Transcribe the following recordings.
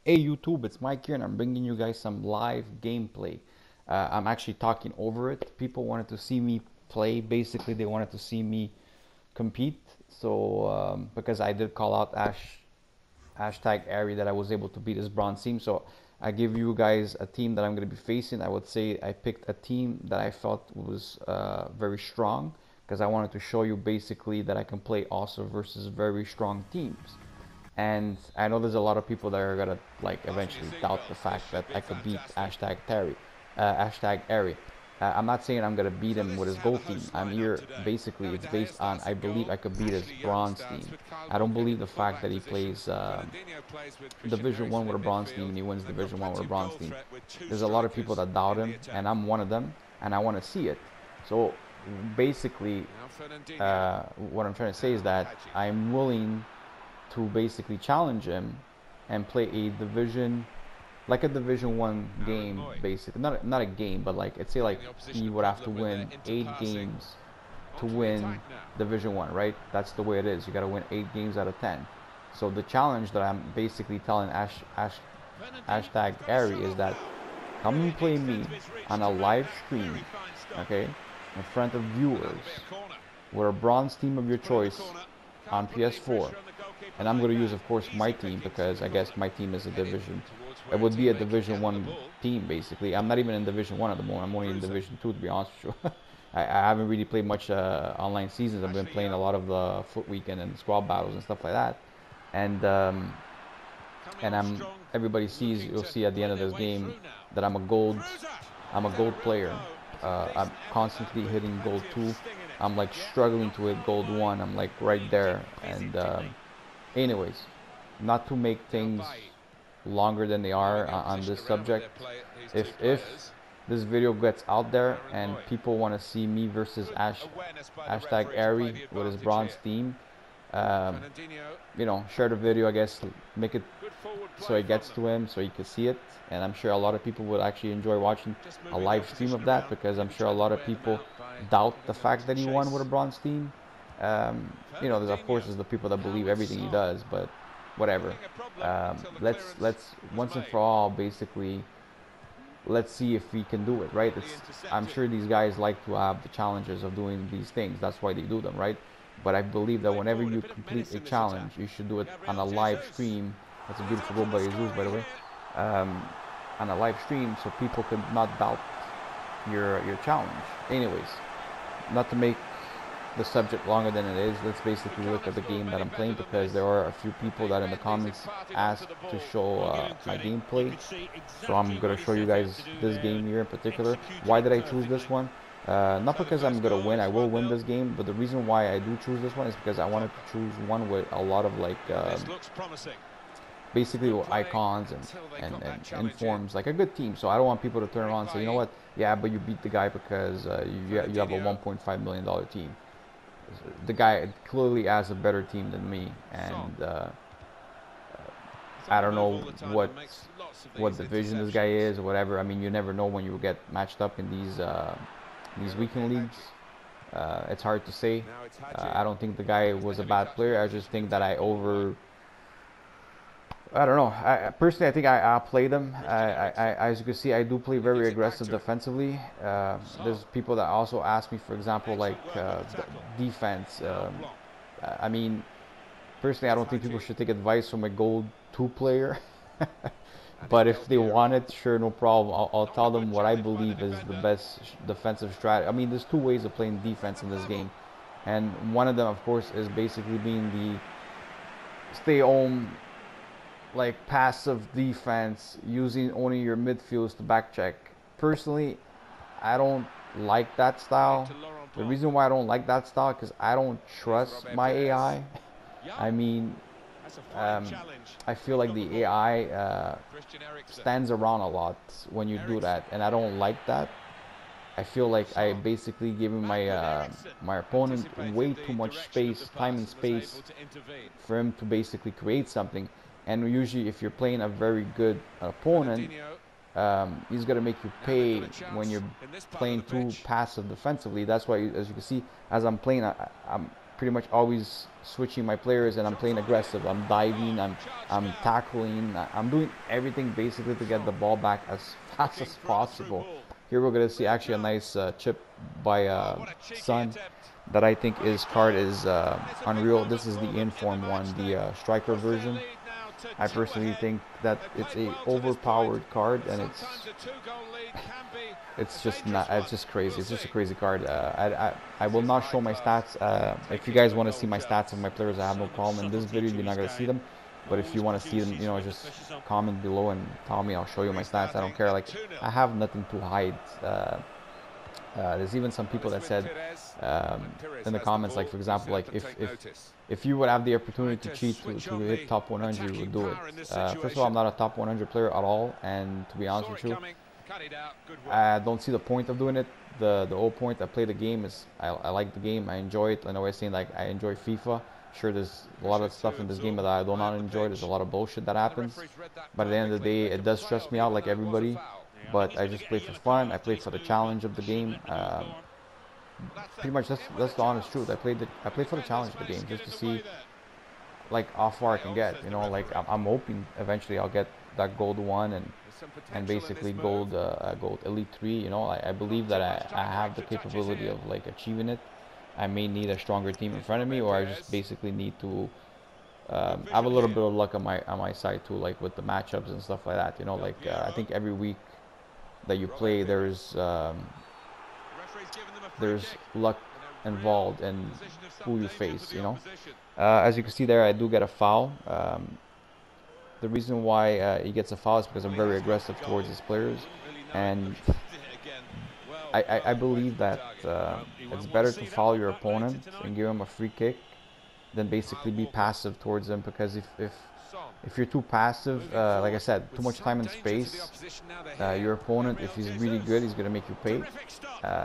Hey YouTube, it's Mike here and I'm bringing you guys some live gameplay. I'm actually talking over it. People wanted to see me play. Basically, they wanted to see me compete. So, because I did call out hashtag Ari that I was able to beat his bronze team. So I give you guys a team that I'm going to be facing. I would say I picked a team that I felt was very strong because I wanted to show you basically that I can play also versus very strong teams. And I know there's a lot of people that are gonna like eventually doubt the fact that I could beat hashtag Ari. I'm not saying I'm gonna beat him with his gold team. I'm here basically it's based on I believe I could beat his bronze team. I don't believe the fact that he plays Division One with a bronze team and he wins Division One with a bronze team. There's a lot of people that doubt him, and I'm one of them, and I want to see it. So basically, what I'm trying to say is that I'm willing to basically challenge him and play a division one game, basically not a game, but like let's say like he would have to win 8 games to win division one, right? That's the way it is. You got to win 8 games out of 10. So the challenge that I'm basically telling hashtag Ari is that come and play me on a live stream, okay, in front of viewers with a bronze team of your choice on PS4. And I'm going to use, of course, my team because I guess my team is a division. It would be a Division One team, basically. I'm not even in Division One at the moment. I'm only in Division Two, to be honest with you. I haven't really played much online seasons. I've been playing a lot of the Foot Weekend and squad battles and stuff like that. And everybody sees, you'll see at the end of this game that I'm a gold player. I'm constantly hitting gold 2. I'm like struggling to hit gold 1. I'm like right there. And anyways, not to make things longer than they are on this subject, if this video gets out there and people want to see me versus hashtag Ari with his bronze team, um, share the video, I guess, make it so it gets to him so he can see it. And I'm sure a lot of people would actually enjoy watching a live stream of that because I'm sure a lot of people doubt the fact that he won with a bronze team. There's of course there's the people that believe everything he does, but whatever. Let's once and for all basically let's see if we can do it, right? I'm sure these guys like to have the challenges of doing these things. That's why they do them, right? But I believe that whenever you complete a challenge, you should do it on a live stream. That's a beautiful goal by Jesus, by the way. On a live stream, so people could not doubt your challenge. Anyways, not to make the subject longer than it is, let's basically look at the game that I'm playing because there are a few people that in the comments asked to show my gameplay. So I'm going to show you guys this game here in particular. Why did I choose this one? Not because I'm going to win, I will win this game, but the reason why I do choose this one is because I wanted to choose one with a lot of like basically with icons and informs like a good team. So I don't want people to turn around and say, you know what, yeah, but you beat the guy because you have a $1.5 million team. The guy clearly has a better team than me, and I don't know what division this guy is or whatever. I mean, you never know when you get matched up in these weekend leagues. It's hard to say. I don't think the guy was a bad player. I just think that I don't know. Personally, I think I outplayed them. As you can see, I do play very aggressive defensively. There's people that also ask me, for example, like defense. I mean, personally, I don't think people should take advice from a gold 2 player. But if they want it, sure, no problem. I'll tell them what I believe is the best defensive strategy. I mean, there's 2 ways of playing defense in this game. And one of them, of course, is basically being the stay home, like passive defense, using only your midfields to back check. Personally, I don't like that style. The reason why I don't like that style is because I don't trust my AI. I mean, I feel like the AI stands around a lot when you do that, and I don't like that. I feel like I basically giving my opponent way too much space, time and space, for him to basically create something. And usually, if you're playing a very good opponent, he's gonna make you pay when you're playing too passive defensively. That's why, as you can see, as I'm playing, I'm pretty much always switching my players, and I'm playing aggressive. I'm diving, I'm tackling, I'm doing everything basically to get the ball back as fast as possible. Here we're gonna see actually a nice chip by Son that I think is card is unreal. This is the inform one, the striker version. I personally think that it's a overpowered card, and it's just not. It's just crazy. It's just a crazy card. I will not show my stats. If you guys want to see my stats of my players, I have no problem. In this video, you're not gonna see them. But if you want to see them, you know, just comment below and tell me. I'll show you my stats. I don't care. Like, I have nothing to hide. There's even some people that said in the comments, like, for example, like if you would have the opportunity to cheat to hit top 100, you would do it. First of all, I'm not a top 100 player at all, and to be honest with you, I don't see the point of doing it. The whole point, I play the game, is I like the game, I enjoy it. And I always saying, like, I enjoy FIFA. Sure, there's a lot of stuff in this game that I do not enjoy. There's a lot of bullshit that happens, but at the end of the day, it does stress me out like everybody. But I just play for fun. I play for the challenge of the game. Pretty much that's the honest truth. I play for the challenge of the game, just to see like how far I can get. You know, like I'm hoping eventually I'll get that gold 1 and basically gold elite 3. You know, I believe that I have the capability of like achieving it. I may need a stronger team in front of me, or I just basically need to have a little bit of luck on my side too, like with the matchups and stuff like that. You know, like I think every week that you play, there's luck involved in who you face. You know, as you can see there, I do get a foul. The reason why he gets a foul is because I'm very aggressive towards his players, and I believe that it's better to foul your opponent and give him a free kick than basically be passive towards them, because if you're too passive, like I said, too much time and space, your opponent, if he's really good, he's gonna make you pay.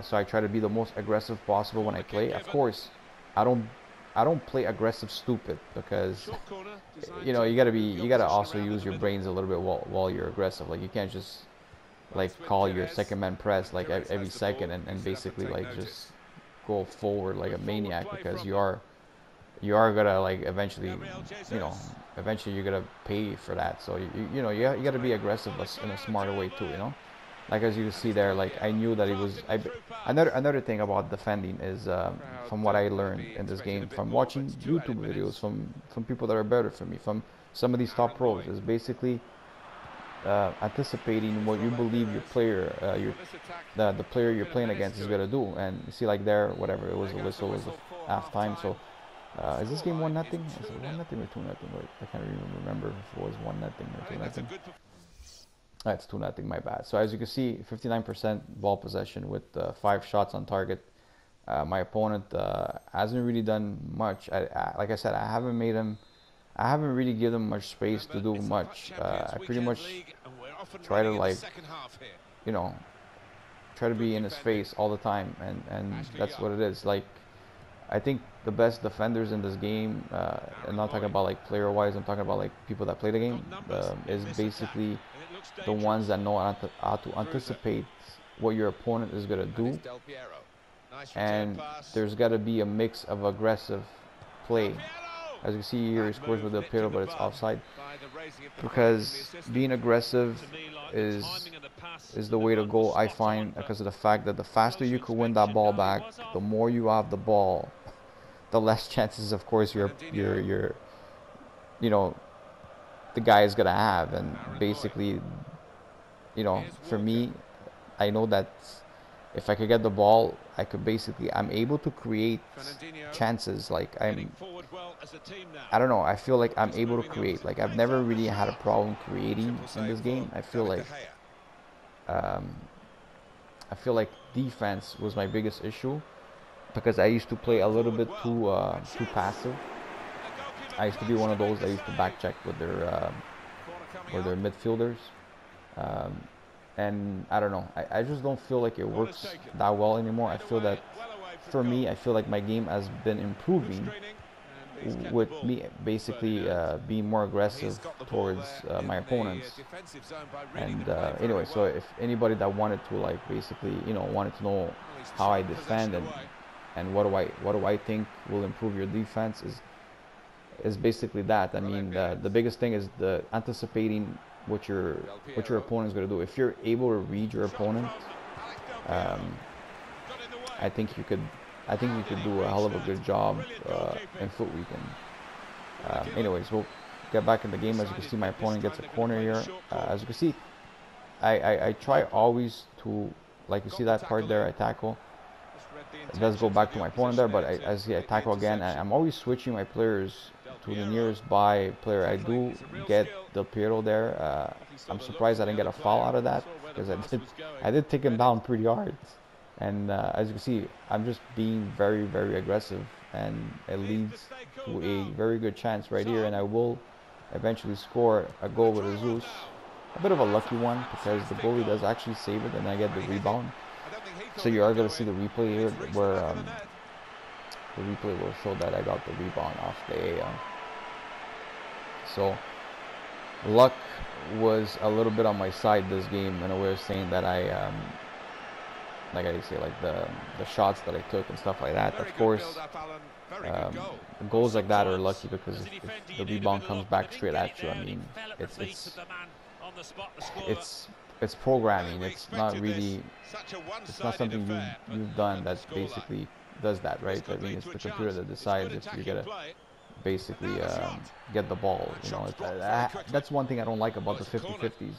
So I try to be the most aggressive possible when I play. Of course, I don't play aggressive stupid, because you know, you gotta also use your brains a little bit while you're aggressive. Like, you can't just like call your second man press like every second and basically like just go forward like a maniac, because you are gonna like eventually, you know, eventually you're gonna pay for that. So you know, you gotta be aggressive, but in a smarter way too. You know, like as you see there, like I knew that it was. Another thing about defending is from what I learned in this game, from watching YouTube videos from people that are better than me, from some of these top pros, is basically anticipating what you believe your player, the player you're playing against is gonna do. And you see, like there, whatever, it was a whistle, it was a half time. So is this game 1-0? Is it 1-0 or 2-0? Wait, I can't even remember if it was 1-0 or 2-0. It's 2-0, my bad. So as you can see, 59% ball possession with 5 shots on target. My opponent hasn't really done much. Like I said, I haven't really given him much space to do much. I pretty much try to, like, you know, try to be in his face all the time, and that's what it is. Like, I think the best defenders in this game, I'm not talking about like player wise, I'm talking about like people that play the game, is basically the ones that know how to anticipate what your opponent is gonna do, and there's got to be a mix of aggressive play. As you see here, he scores with the Piero, but it's offside, because being aggressive is the way to go, I find, because of the fact that the faster you could win that ball back, the more you have the ball, the less chances, of course, you know, the guy is gonna have. And basically, you know, for me, I know that if I could get the ball, I'm able to create chances. Like, I don't know, I feel like I'm able to create. Like, I've never really had a problem creating in this game. I feel like defense was my biggest issue, because I used to play a little bit too passive. I used to be one of those that used to back check with their midfielders. And I don't know, I just don't feel like it works that well anymore. I feel that, for me, I feel like my game has been improving with me basically being more aggressive towards my opponents. And anyway, so if anybody that wanted to, like, basically, you know, wanted to know how I defend and And what do I think will improve your defense is basically that. I mean, the biggest thing is the anticipating what your opponent is going to do. If you're able to read your opponent, I think you could do a hell of a good job in foot weekend. Anyways, we'll get back in the game. As you can see, my opponent gets a corner here. As you can see, I try always to, like you see that part there, I tackle. It does go back to my opponent there, but I see I tackle again. I'm always switching my players to the nearest by player. I do get Del Piero there. I'm surprised I didn't get a foul out of that, because I did take him down pretty hard. And as you can see, I'm just being very, very aggressive, and it leads to a very good chance right here, and I will eventually score a goal with a Zeus. A bit of a lucky one, because the goalie does actually save it, and I get the rebound. So you are going to see the replay here, where the replay will show that I got the rebound off the AL. So luck was a little bit on my side this game, in a way of saying that like I say, like the shots that I took and stuff like that. Of course, goals like that are lucky, because if the rebound comes back straight at you, I mean, it's programming. It's not really, it's not something you've done that basically does that, right? I mean, it's the computer that decides if you're gonna basically get the ball. You know, that's one thing I don't like about the 50-50s.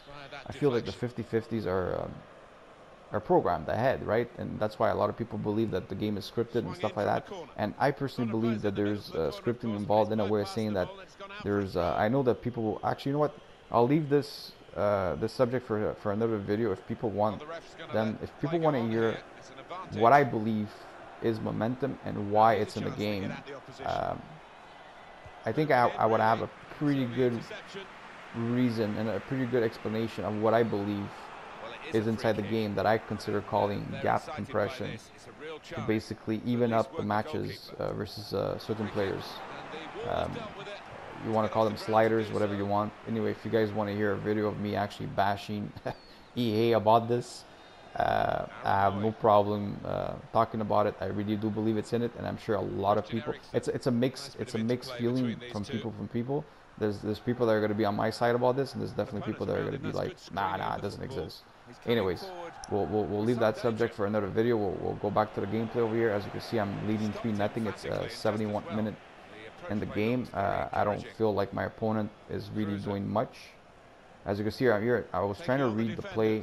I feel like the 50-50s are programmed ahead, right? And that's why a lot of people believe that the game is scripted and stuff like that. And I personally believe that there's scripting involved, in a way of saying that there's I know that people will actually, you know what, I'll leave this this subject for another video. If people want to hear what I believe is momentum and why it's in the game, I think I would have a pretty good reason and a pretty good explanation of what I believe is inside the game, that I consider calling gap compression, to basically even up the matches versus certain players. You want to call them sliders, whatever you want. Anyway, if you guys want to hear a video of me actually bashing EA about this, I have no problem talking about it. I really do believe it's in it, and I'm sure a lot of people. It's a mixed feeling from people. There's people that are going to be on my side about this, and there's definitely people that are going to be like, nah, it doesn't exist. Anyways, we'll leave that subject for another video. We'll go back to the gameplay over here. As you can see, I'm leading 3-0. It's a 71-minute in the game. I don't feel like my opponent is really doing much. As you can see here, I was trying to read the play,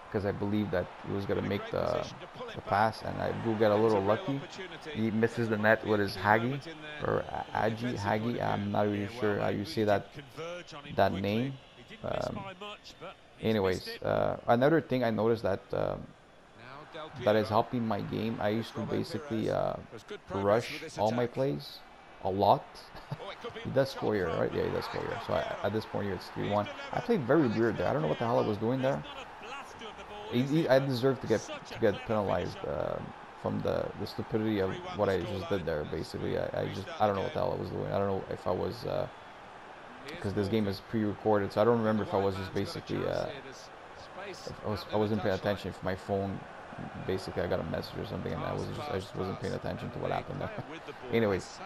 because I believe that he was going to make the pass, and I do get a little lucky. He misses the net with his Hagi, or Hagi. I'm not really sure how you say that name. Anyways, another thing I noticed that is helping my game, I used to basically rush all my plays a lot. He does score here, right? Yeah, he does score here. So at this point here, it's 3-1. I played very weird there. I don't know what the hell I was doing there. I deserve to get penalized from the stupidity of what I just did there. Basically, I don't know what the hell I was doing. I don't know if I was because this game is pre-recorded, so I don't remember if I was just basically I wasn't paying attention. If my phone, basically, I got a message or something, and I just wasn't paying attention to what happened there. Anyways,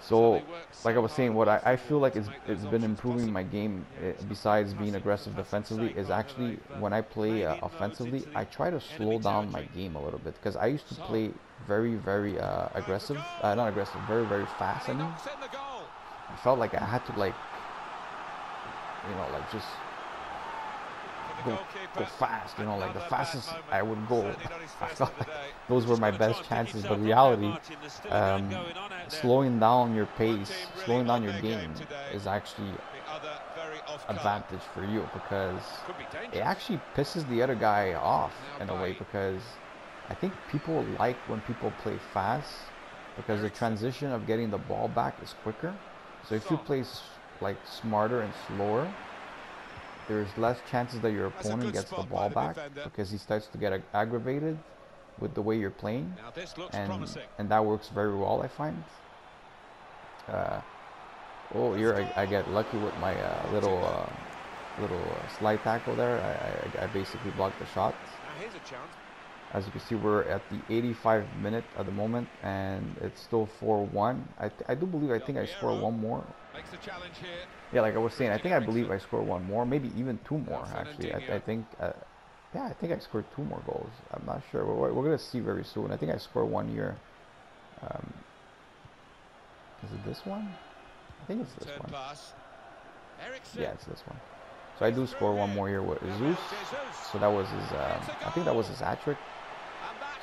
so like I was saying, what I feel like it's been improving my game, besides being aggressive defensively, is actually when I play offensively, I try to slow down my game a little bit, because I used to play very, very aggressive, not aggressive, very, very fast. I mean, I felt like I had to, like, you know, like just go fast, you know, like the fastest I would go. I felt like those were my best chances, but reality, slowing down your pace, slowing down your game is actually advantage for you, because it actually pisses the other guy off in a way, because I think people like when people play fast, because the transition of getting the ball back is quicker. So if you play like smarter and slower, there's less chances that your opponent gets the ball back, because he starts to get aggravated with the way you're playing, and that works very well, I find. Oh, here I get lucky with my little slide tackle there. I basically blocked the shot. As you can see, we're at the 85th minute at the moment, and it's still 4-1. I do believe, I think I score one more. Yeah, like I was saying, I believe I score one more, maybe even two more, actually. I think, yeah, I think I scored two more goals. I'm not sure. We're going to see very soon. I think I scored one here. Is it this one? I think it's this one. Yeah, it's this one. So I do score one more here with Jesus. So that was his, I think that was his hat trick.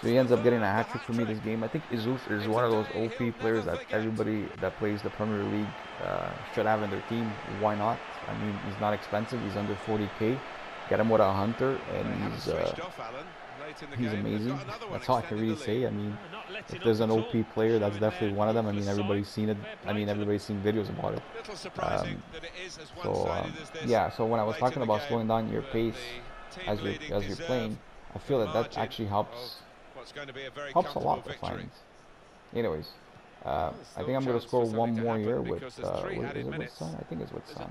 So he ends up getting a hat trick for me this game. I think Jesus is one of those OP players that everybody that plays the Premier League should have in their team. Why not? I mean, he's not expensive. He's under 40k. Get him with a hunter, and he's amazing. That's all I can really say. I mean, if there's an OP player, that's definitely one of them. I mean, everybody's seen it. I mean, everybody's seen videos about it. Yeah. So when I was talking about slowing down your pace as you're playing, I feel that actually helps a lot, I find. Anyways, I think I'm going to score one more here with, is it with Son? I think it's with Son.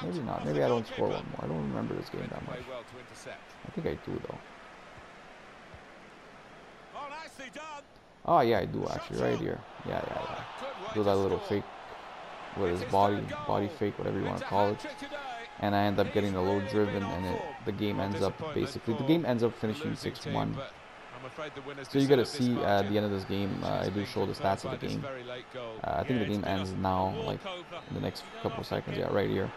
Maybe not. Maybe I don't score one more. I don't remember this game that much. I think I do, though. Oh, yeah, I do, actually, right here. Yeah. Do that little fake with his body fake, whatever you want to call it. And I end up getting a low driven, and the game ends up finishing 6-1. So you gotta see at the end of this game, I do show the stats of the game. I think the game ends now, like in the next couple of seconds, yeah, right here.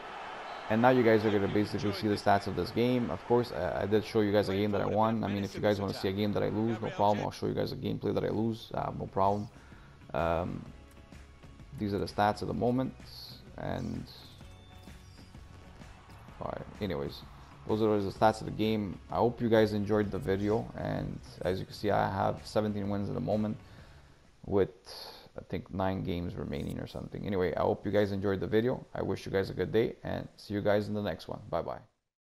And now you guys are gonna basically see the stats of this game. Of course, I did show you guys a game that I won. I mean, if you guys want to see a game that I lose, no problem. I'll show you guys a gameplay that I lose, no problem. These are the stats at the moment, and alright, anyways, those are the stats of the game. I hope you guys enjoyed the video, and as you can see, I have 17 wins at the moment with, I think, 9 games remaining or something. Anyway, I hope you guys enjoyed the video. I wish you guys a good day, and see you guys in the next one. Bye bye.